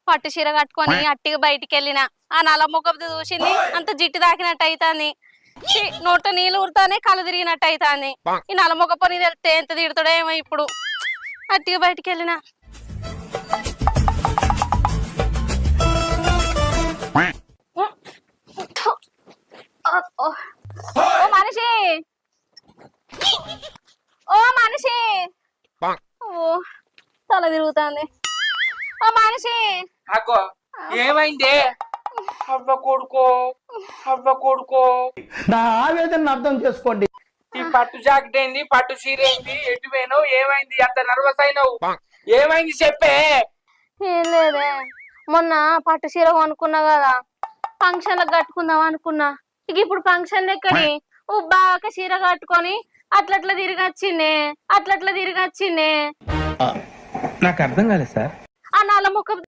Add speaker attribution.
Speaker 1: పట్టు చీర కట్టుకొని అట్టిగా బయటికి వెళ్ళిన ఆ నల్ల ముఖపు చూసింది అంత జిట్టు తాకినట్టు అవుతాంది. నోట నీళ్ళు ఊరుతానే కళ్ళు తిరిగినట్టు అవుతాంది. ఈ నల్ల ముఖ పొని తెలితే ఎంత తిడతాడో ఏమో ఇప్పుడు. అట్టిగా బయటికి వెళ్ళిన ఓ మనిషి, ఓ మనిషి, ఓ తల తిరుగుతుంది. ఓ మనిషి
Speaker 2: అగ్గో ఏమైంది? అవ్వ కొడుకో, అవ్వ కొడుకో,
Speaker 3: నా ఆవేదన అర్థం చేసుకోండి.
Speaker 2: ఈ పట్టు జాకెట్ ఏంది, పట్టు చీర ఏంది, ఎటు పోయినావు, ఏమైంది? అంత నర్వస్ అయినావు, ఏమైంది చెప్పే?
Speaker 1: ఏం లేదే, మొన్న పట్టు చీర కొనుక్కున్నా కదా, ఫంక్షన్లకు కట్టుకుందాం అనుకున్నా. ఇక ఇప్పుడు ఫంక్షన్ ఎక్కడి బాగా చీర కట్టుకొని అట్లట్లా తిరిగొచ్చిందే.
Speaker 3: నాకు అర్థం కాలేదు సార్.
Speaker 1: ఆ నల్ల ముఖం